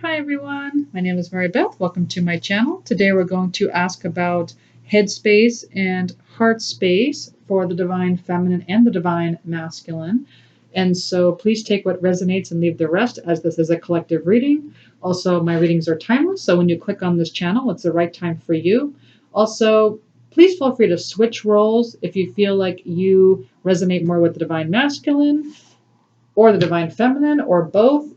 Hi everyone, my name is Mary Beth. Welcome to my channel. Today we're going to ask about headspace and heart space for the divine feminine and the divine masculine. And so please take what resonates and leave the rest, as this is a collective reading. Also, my readings are timeless, so when you click on this channel, it's the right time for you. Also, please feel free to switch roles if you feel like you resonate more with the divine masculine or the divine feminine or both.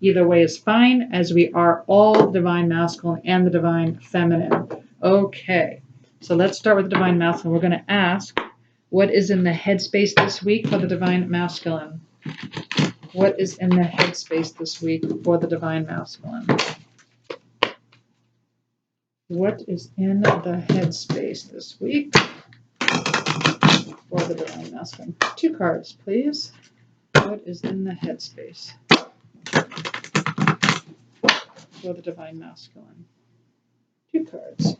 Either way is fine, as we are all divine masculine and the divine feminine. Okay, so let's start with the divine masculine. We're going to ask, what is in the headspace this week for the divine masculine? What is in the headspace this week for the divine masculine? What is in the headspace this week for the divine masculine? 2 cards, please. What is in the headspace for the divine masculine? 2 cards.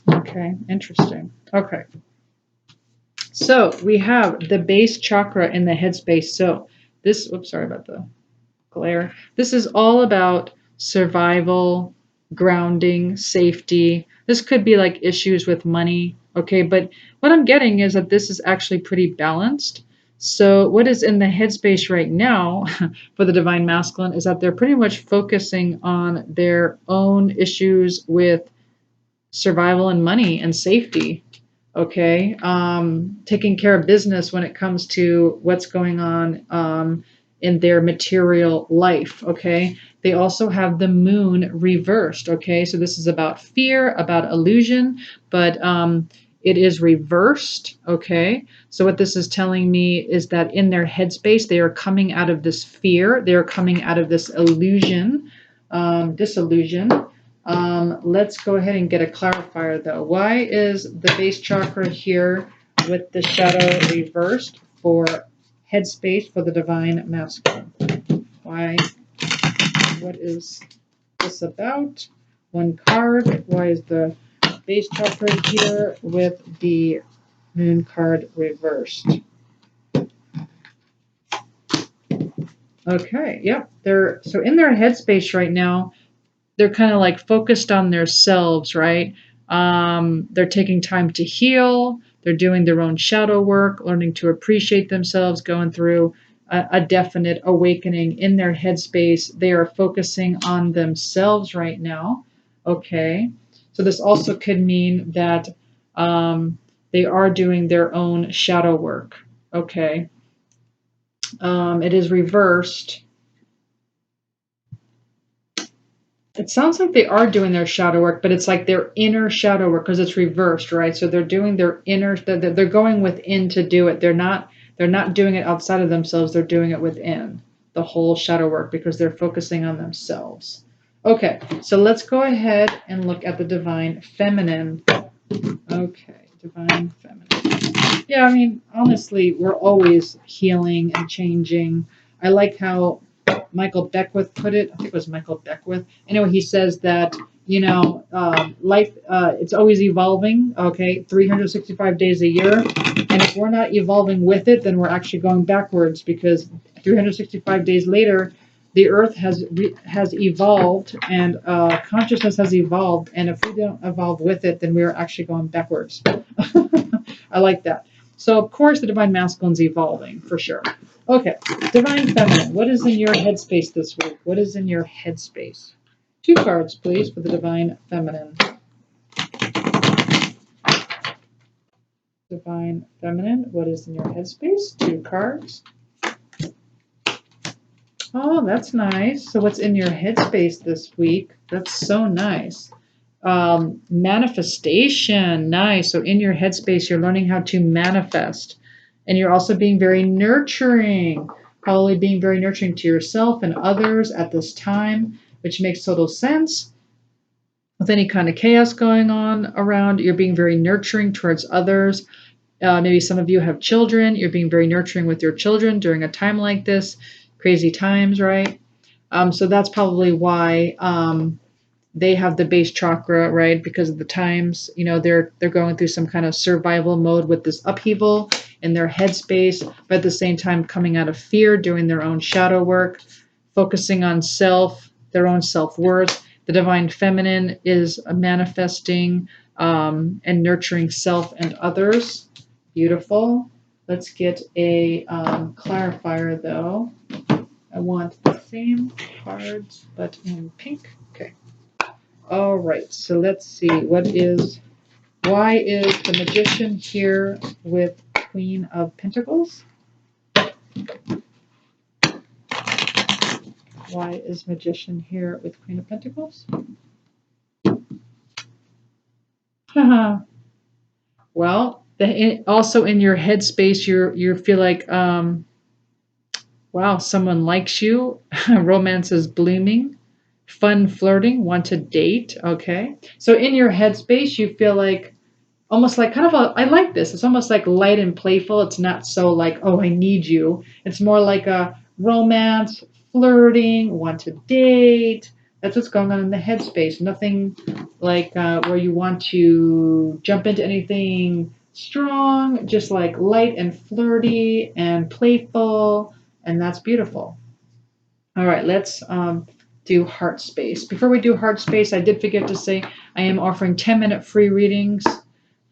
Okay, interesting. Okay. So we have the base chakra in the headspace. So this, oops, sorry about the glare. This is all about survival, grounding, safety. This could be like issues with money. Okay, but what I'm getting is that this is actually pretty balanced. So what is in the headspace right now for the divine masculine is that they're pretty much focusing on their own issues with survival and money and safety. Okay, taking care of business when it comes to what's going on in their material life. Okay, they also have the moon reversed. Okay, so this is about fear, about illusion, but it is reversed. Okay, so what this is telling me is that in their headspace, they are coming out of this fear, they are coming out of this illusion, disillusion. Let's go ahead and get a clarifier though. Why is the base chakra here with the shadow reversed for headspace for the divine masculine? Why? What is this about? 1 card. Why is the base chakra here with the moon card reversed? Okay, yep. So in their headspace right now, they're kind of like focused on themselves, right? They're taking time to heal. They're doing their own shadow work, learning to appreciate themselves, going through a definite awakening in their headspace. They are focusing on themselves right now. Okay. So this also could mean that they are doing their own shadow work. Okay. It is reversed. It sounds like they are doing their shadow work, but it's like their inner shadow work because it's reversed, right? So they're doing their inner, they're going within to do it. They're not doing it outside of themselves. They're doing it within, the whole shadow work, because they're focusing on themselves. Okay, so let's go ahead and look at the divine feminine. Okay, divine feminine. Yeah, I mean, honestly, we're always healing and changing. I like how Michael Beckwith put it. I think it was Michael Beckwith. Anyway, he says that, life, it's always evolving, okay, 365 days a year. And if we're not evolving with it, then we're actually going backwards, because 365 days later, the earth has evolved, and consciousness has evolved. And if we don't evolve with it, then we're actually going backwards. I like that. So, of course, the divine masculine's evolving, for sure. Okay, divine feminine, what is in your headspace this week? What is in your headspace? 2 cards, please, for the divine feminine. Divine feminine, what is in your headspace? 2 cards. Oh, that's nice. So what's in your headspace this week? That's so nice. Manifestation, nice. So in your headspace, you're learning how to manifest. And you're also being very nurturing, probably being very nurturing to yourself and others at this time, which makes total sense. With any kind of chaos going on around, you're being very nurturing towards others. Maybe some of you have children. You're being very nurturing with your children during a time like this. Crazy times, right? So that's probably why they have the base chakra, right? Because of the times, they're going through some kind of survival mode with this upheaval, in their headspace, but at the same time coming out of fear, doing their own shadow work, focusing on self, their own self-worth. The divine feminine is manifesting and nurturing self and others. Beautiful. Let's get a clarifier though. I want the same cards, but in pink. Okay. All right. So let's see. Why is the Magician here with Queen of Pentacles? Why is Magician here with Queen of Pentacles? Well, also in your headspace, you feel like, wow, someone likes you. Romance is blooming. Fun flirting. Want to date. Okay. So in your headspace, you feel like almost like kind of I like this. It's almost like light and playful. It's not so like, oh, I need you. It's more like a romance, flirting, want to date. That's what's going on in the headspace. Nothing like where you want to jump into anything strong, just like light and flirty and playful. And that's beautiful. All right, let's do heart space. Before we do heart space, I did forget to say I am offering 10-minute free readings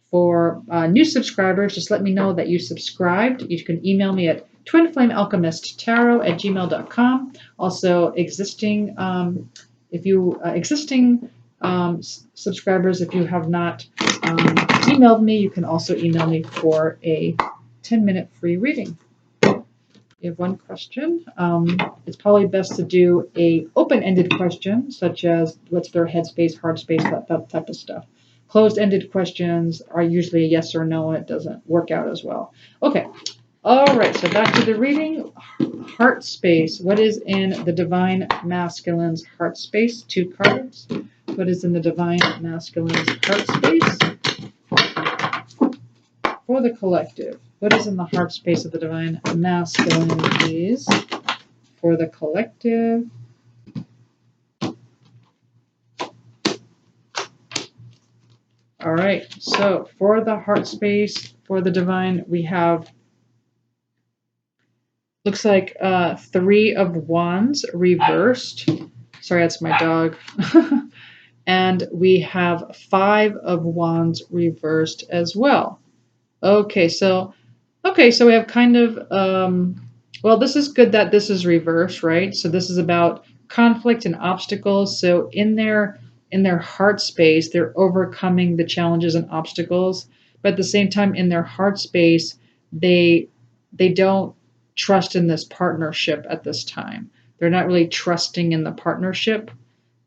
for new subscribers. Just let me know that you subscribed. You can email me at twinflamealchemisttarot@gmail.com. Also, existing subscribers, if you have not emailed me, you can also email me for a 10-minute free reading. You have one question. It's probably best to do a open-ended question, such as what's their headspace, heart space, that type of stuff. Closed-ended questions are usually a yes or no, and it doesn't work out as well. Okay. All right. So back to the reading. Heart space. What is in the Divine Masculine's heart space? 2 cards. What is in the Divine Masculine's heart space? For the collective. What is in the heart space of the Divine Masculine, please? For the collective. All right. So for the heart space, for the Divine, we have, looks like 3 of Wands reversed. Sorry, that's my dog. And we have 5 of Wands reversed as well. Okay, so we have kind of, well, this is good that this is reversed, right? So this is about conflict and obstacles. So in their heart space, they're overcoming the challenges and obstacles. But at the same time, in their heart space, they don't trust in this partnership at this time. They're not really trusting in the partnership,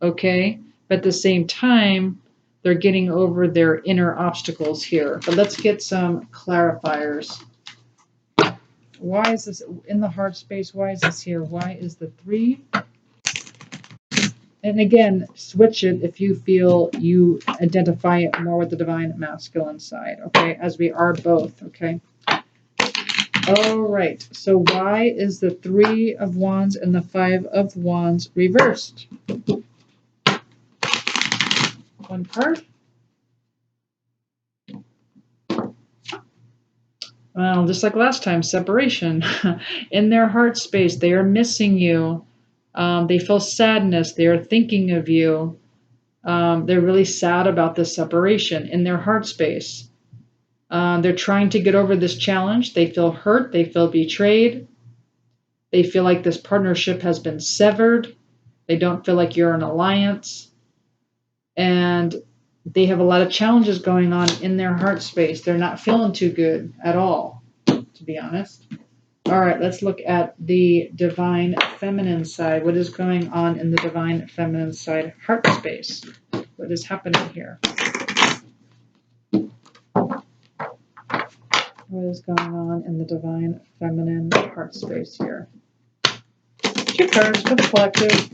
okay? But at the same time, they're getting over their inner obstacles here. But let's get some clarifiers. Why is this in the heart space? Why is this here? Why is the 3? And again, switch it if you feel you identify it more with the Divine Masculine side, okay? As we are both, okay? All right. So why is the 3 of Wands and the 5 of Wands reversed? One card. Well, just like last time, separation. In their heart space, they are missing you. They feel sadness. They are thinking of you. They're really sad about this separation in their heart space. They're trying to get over this challenge. They feel hurt. They feel betrayed. They feel like this partnership has been severed. They don't feel like you're an alliance. And they have a lot of challenges going on in their heart space. They're not feeling too good at all, to be honest. All right, let's look at the Divine Feminine side. What is going on in the Divine Feminine side heart space? What is happening here? What is going on in the Divine Feminine heart space here? 2 cards for the collective.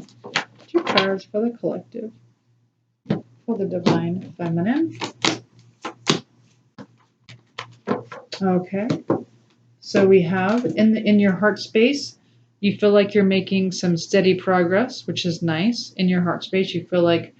2 cards for the collective. For the Divine Feminine. Okay. So we have in your heart space, you feel like you're making some steady progress, which is nice. In your heart space, you feel like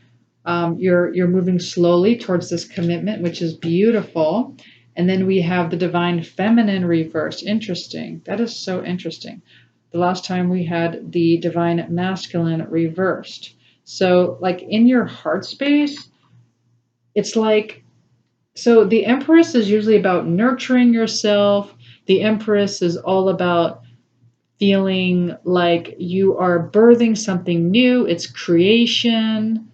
you're moving slowly towards this commitment, which is beautiful. And then we have the divine feminine reversed. Interesting. That is so interesting. The last time we had the divine masculine reversed. So like in your heart space, it's like, so the Empress is usually about nurturing yourself. The Empress is all about feeling like you are birthing something new. It's creation,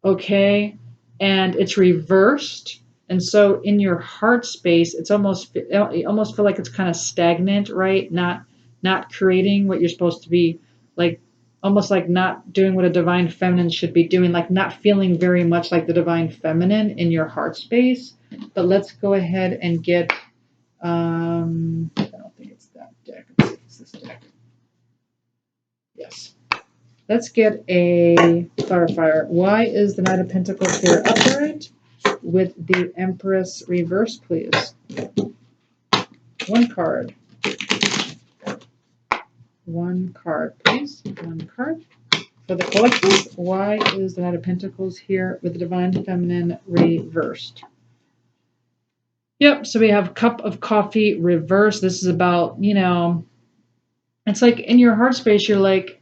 okay? And it's reversed. And so in your heart space, it's almost, you almost feel like it's kind of stagnant, right? Not creating what you're supposed to be, like almost like not doing what a divine feminine should be doing, like not feeling very much like the divine feminine in your heart space. But let's go ahead and get I don't think it's that deck. Let's see if it's this deck. Yes. Let's get a clarifier. Why is the Knight of Pentacles here upright with the Empress reverse, please? One card. One card, please. One card. For the collective, why is the Knight of Pentacles here with the Divine Feminine reversed? Yep, so we have Cup of Coffee reversed. This is about, you know, it's like in your heart space, you're like,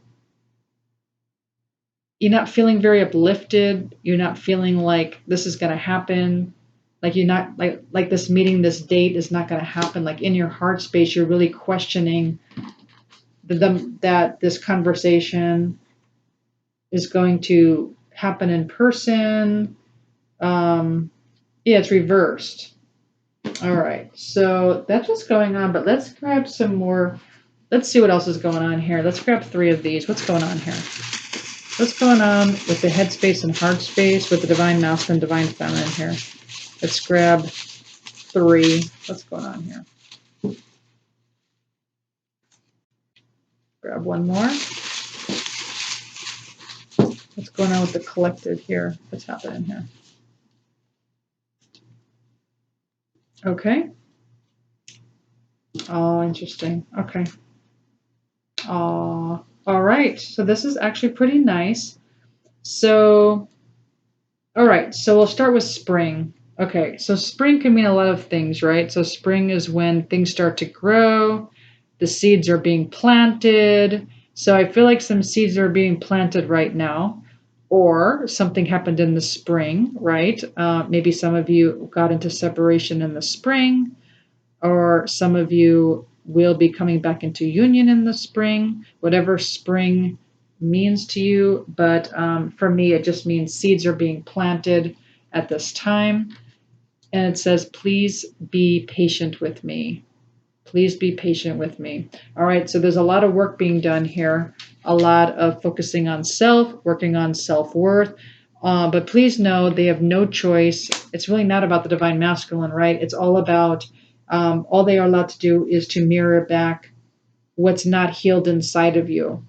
you're not feeling very uplifted. You're not feeling like this is going to happen. Like you're not like this meeting, this date is not going to happen. Like in your heart space, you're really questioning that this conversation is going to happen in person. Yeah, it's reversed. All right, so that's what's going on. But let's grab some more. Let's see what else is going on here. Let's grab 3 of these. What's going on here? What's going on with the head space and heart space with the divine masculine, divine feminine here? Let's grab 3. What's going on here? Grab one more. What's going on with the collective here? What's happening here? Okay. Oh, interesting. Okay. All right. So this is actually pretty nice. So, all right. So we'll start with spring. Okay. So spring can mean a lot of things, right? So spring is when things start to grow. The seeds are being planted. So I feel like some seeds are being planted right now, or something happened in the spring, right? Maybe some of you got into separation in the spring, or some of you will be coming back into union in the spring, whatever spring means to you. But for me, it just means seeds are being planted at this time. And it says, please be patient with me. Please be patient with me. All right, so there's a lot of work being done here, a lot of focusing on self, working on self-worth. But please know they have no choice. It's really not about the divine masculine, right? It's all about, all they are allowed to do is to mirror back what's not healed inside of you.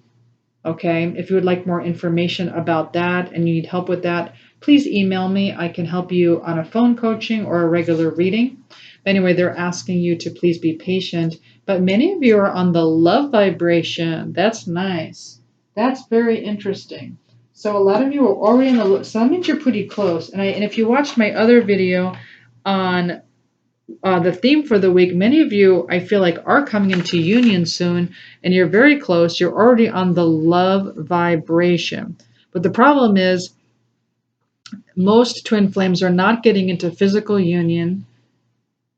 Okay, if you would like more information about that and you need help with that, please email me. I can help you on a phone coaching or a regular reading. Anyway, they're asking you to please be patient. But many of you are on the love vibration. That's nice. That's very interesting. So a lot of you are already in the, so that means you're pretty close. And if you watched my other video on the theme for the week, many of you, I feel like, are coming into union soon, and you're very close. You're already on the love vibration. But the problem is, most twin flames are not getting into physical union.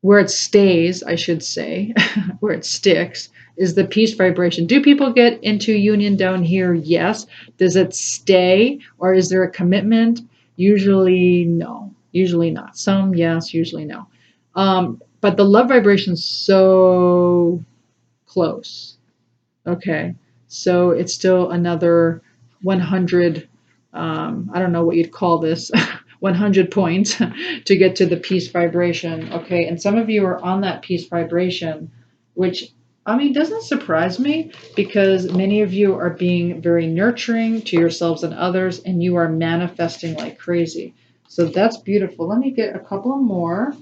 Where it stays, I should say, where it sticks, is the peace vibration. Do people get into union down here? Yes. Does it stay, or is there a commitment? Usually, no. Usually not. Some, yes. Usually, no. But the love vibration is so close. Okay. So it's still another 100, I don't know what you'd call this, 100 points to get to the peace vibration. Okay. And some of you are on that peace vibration, which, I mean, doesn't surprise me, because many of you are being very nurturing to yourselves and others, and you are manifesting like crazy. So that's beautiful. Let me get a couple more.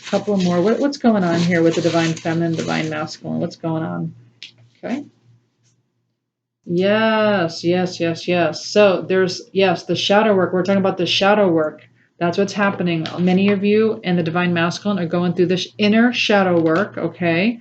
Couple more. What's going on here with the divine feminine, divine masculine? What's going on? Okay. Yes, yes, yes, yes. So there's, yes, the shadow work. We're talking about the shadow work. That's what's happening. Many of you in the Divine Masculine are going through this inner shadow work, okay?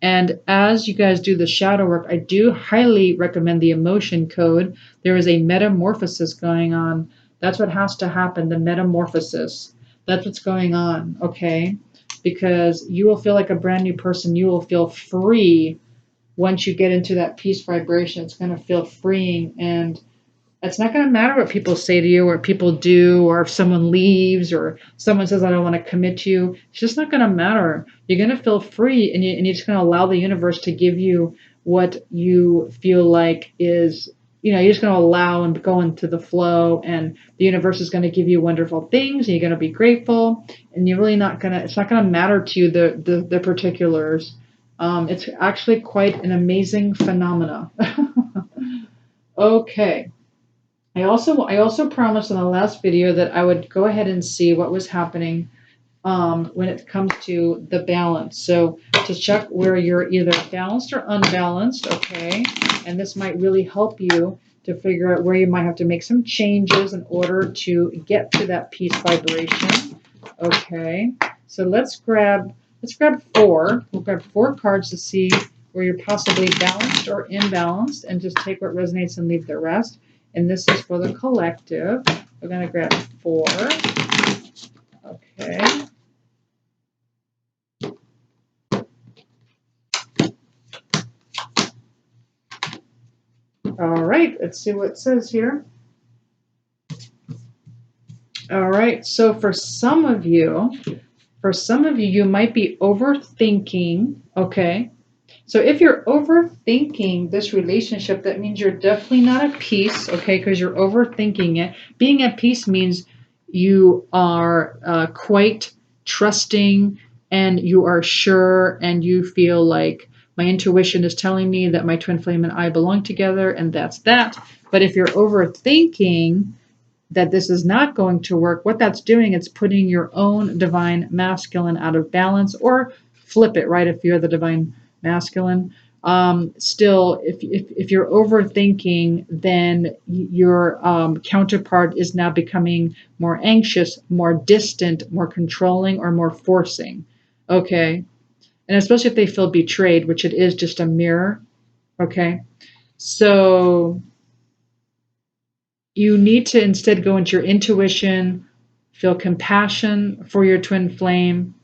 And as you guys do the shadow work, I do highly recommend the emotion code. There is a metamorphosis going on. That's what has to happen, the metamorphosis. That's what's going on, okay? Because you will feel like a brand new person. You will feel free once you get into that peace vibration. It's going to feel freeing, and it's not going to matter what people say to you or what people do, or if someone leaves or someone says, I don't want to commit to you. It's just not going to matter. You're going to feel free, and you're just going to allow the universe to give you what you feel like is, you're just going to allow and go into the flow, and the universe is going to give you wonderful things, and you're going to be grateful, and you're really not going to, it's not going to matter to you, the particulars. It's actually quite an amazing phenomena. Okay. I also promised in the last video that I would go ahead and see what was happening when it comes to the balance. So to check where you're either balanced or unbalanced, okay? And this might really help you to figure out where you might have to make some changes in order to get to that peace vibration. Okay. So let's grab four. We'll grab four cards to see where you're possibly balanced or imbalanced, and just take what resonates and leave the rest. And this is for the collective. We're going to grab four. Okay. All right. Let's see what it says here. All right. So for some of you, you might be overthinking. Okay. So if you're overthinking this relationship, that means you're definitely not at peace, okay, because you're overthinking it. Being at peace means you are quite trusting, and you are sure, and you feel like my intuition is telling me that my twin flame and I belong together, and that's that. But if you're overthinking that this is not going to work, what that's doing, it's putting your own divine masculine out of balance, or flip it, right? If you're the divine masculine, still, if you're overthinking, then your counterpart is now becoming more anxious, more distant, more controlling, or more forcing. Okay. And especially if they feel betrayed, which it is just a mirror. Okay. So you need to instead go into your intuition, feel compassion for your twin flame,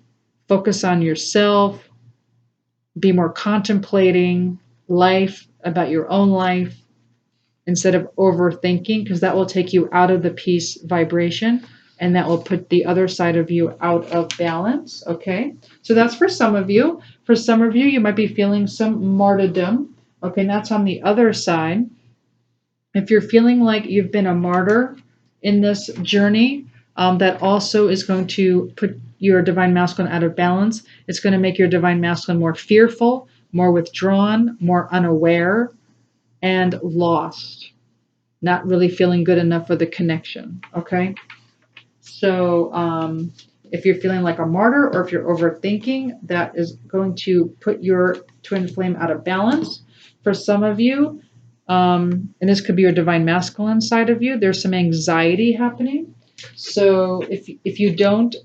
focus on yourself, be more contemplating life, about your own life, instead of overthinking, because that will take you out of the peace vibration, and that will put the other side of you out of balance. Okay. So that's for some of you. For some of you, you might be feeling some martyrdom. Okay. And that's on the other side. If you're feeling like you've been a martyr in this journey, that also is going to put your divine masculine out of balance. It's going to make your divine masculine more fearful, more withdrawn, more unaware, and lost, not really feeling good enough for the connection. Okay. So if you're feeling like a martyr, or if you're overthinking, that is going to put your twin flame out of balance. For some of you, and this could be your divine masculine side of you, there's some anxiety happening. So if you don't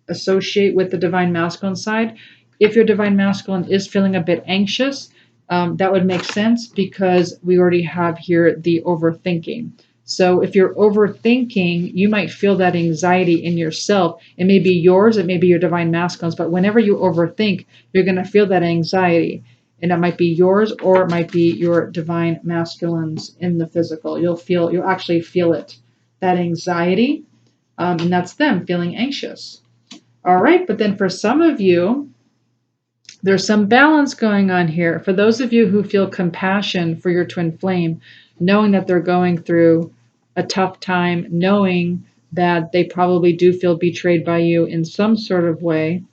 associate with the divine masculine side, if your divine masculine is feeling a bit anxious, that would make sense, because we already have here the overthinking. So if you're overthinking, you might feel that anxiety in yourself. It may be yours, it may be your divine masculines, but whenever you overthink, you're going to feel that anxiety. And it might be yours, or it might be your divine masculines in the physical. You'll actually feel it, that anxiety, and that's them feeling anxious. All right, but then for some of you, there's some balance going on here. For those of you who feel compassion for your twin flame, knowing that they're going through a tough time, knowing that they probably do feel betrayed by you in some sort of way,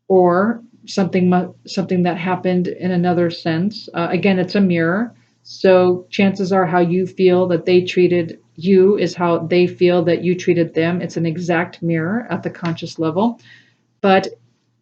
or something that happened in another sense. Again, it's a mirror. So chances are how you feel that they treated you is how they feel that you treated them. It's an exact mirror at the conscious level. But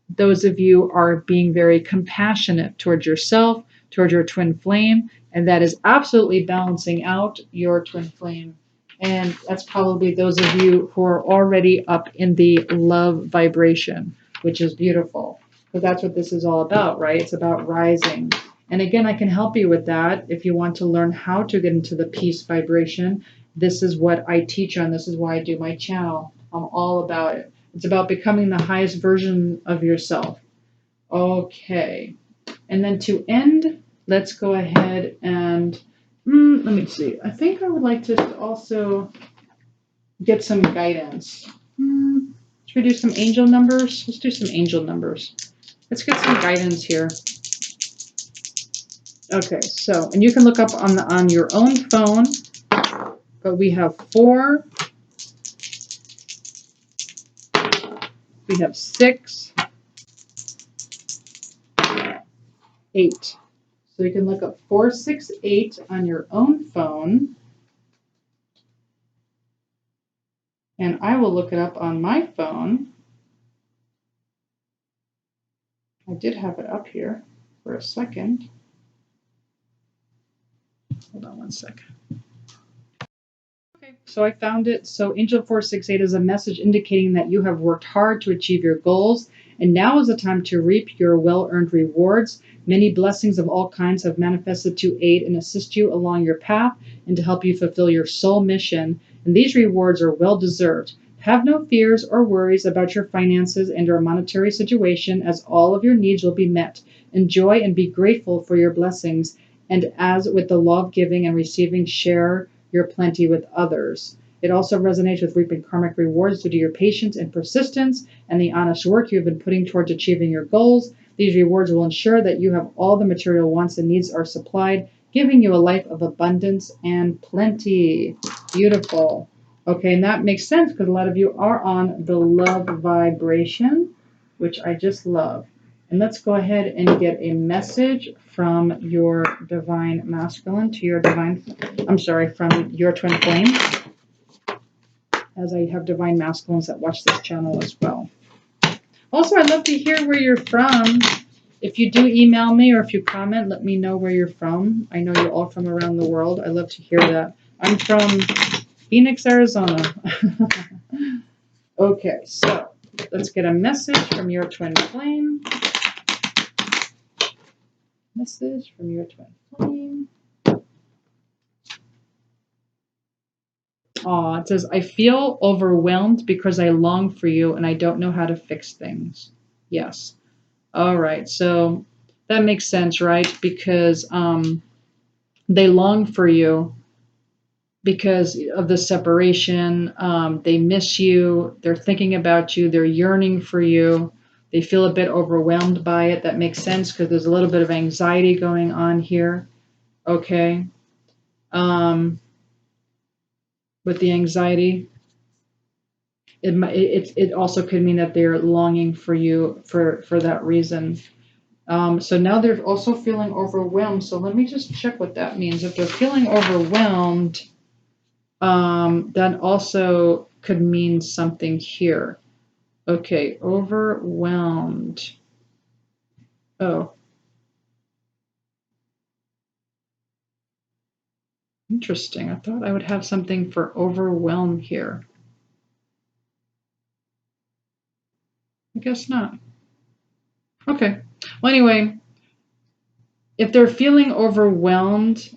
those of you are being very compassionate towards yourself, towards your twin flame, and that is absolutely balancing out your twin flame. And that's probably those of you who are already up in the love vibration, which is beautiful. Because that's what this is all about, right? It's about rising. And again, I can help you with that if you want to learn how to get into the peace vibration. This is what I teach on. This is why I do my channel. I'm all about it. It's about becoming the highest version of yourself. Okay. And then to end, let's go ahead and let me see. I think I would like to also get some guidance. Should we do some angel numbers? Let's do some angel numbers. Let's get some guidance here. Okay, so, and you can look up on your own phone, but we have 4, we have 6, 8. So you can look up 468 on your own phone. And I will look it up on my phone. I did have it up here for a second. Hold on one second. Okay, so I found it. So Angel 468 is a message indicating that you have worked hard to achieve your goals, and now is the time to reap your well-earned rewards. Many blessings of all kinds have manifested to aid and assist you along your path and to help you fulfill your soul mission, and these rewards are well-deserved. Have no fears or worries about your finances and your monetary situation, as all of your needs will be met. Enjoy and be grateful for your blessings, and as with the law of giving and receiving, share your plenty with others. It also resonates with reaping karmic rewards due to your patience and persistence and the honest work you have been putting towards achieving your goals. These rewards will ensure that you have all the material wants and needs are supplied, giving you a life of abundance and plenty. Beautiful. Okay, and that makes sense because a lot of you are on the love vibration, which I just love. And let's go ahead and get a message from your divine masculine to your divine, from your twin flame, as I have divine masculines that watch this channel as well. Also, I'd love to hear where you're from. If you do email me or if you comment, let me know where you're from. I know you're all from around the world. I love to hear that. I'm from Phoenix, Arizona. Okay, so let's get a message from your twin flame. Message from your twin flame. Aw, it says, I feel overwhelmed because I long for you and I don't know how to fix things. Yes. All right. So that makes sense, right? Because they long for you because of the separation. They miss you. They're thinking about you. They're yearning for you. They feel a bit overwhelmed by it. That makes sense because there's a little bit of anxiety going on here. Okay. With the anxiety, it also could mean that they're longing for you for that reason. So now they're also feeling overwhelmed. So let me just check what that means. If they're feeling overwhelmed, that also could mean something here. Okay, overwhelmed. Oh. Interesting. I thought I would have something for overwhelm here. I guess not. Okay. Well, anyway, if they're feeling overwhelmed,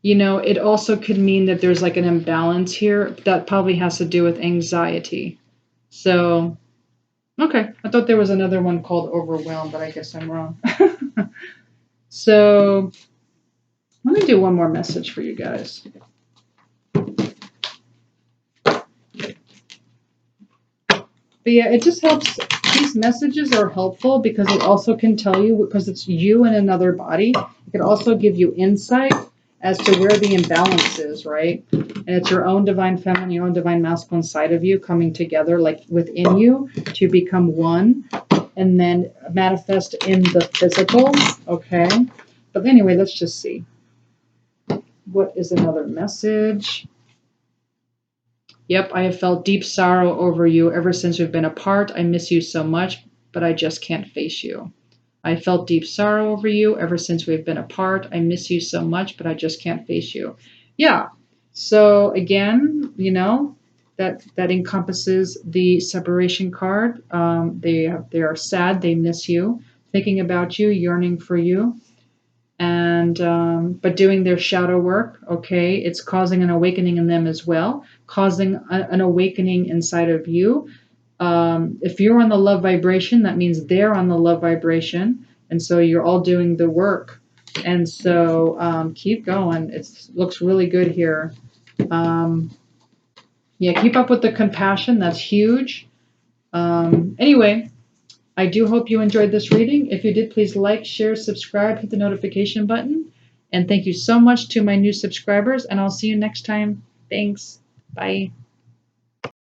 it also could mean that there's like an imbalance here. That probably has to do with anxiety. So, okay. I thought there was another one called overwhelmed, but I guess I'm wrong. So, let me do one more message for you guys. But yeah, it just helps. These messages are helpful because it also can tell you, because it's you in another body, it can also give you insight as to where the imbalance is, right? And it's your own divine feminine, your own divine masculine side of you coming together, like within you, to become one and then manifest in the physical, okay? But anyway, let's just see. What is another message? Yep, I have felt deep sorrow over you ever since we've been apart. I miss you so much. but I just can't face you. I felt deep sorrow over you ever since we've been apart. I miss you so much, but I just can't face you. Yeah. So again, you know, that encompasses the separation card. They are sad. They miss you, thinking about you, yearning for you, and but doing their shadow work. Okay, it's causing an awakening in them as well, causing an awakening inside of you. If you're on the love vibration, that means they're on the love vibration. And so you're all doing the work. And so keep going. It looks really good here. Yeah, keep up with the compassion. That's huge. Anyway, I do hope you enjoyed this reading. If you did, please like, share, subscribe, hit the notification button. And thank you so much to my new subscribers. And I'll see you next time. Thanks. Bye.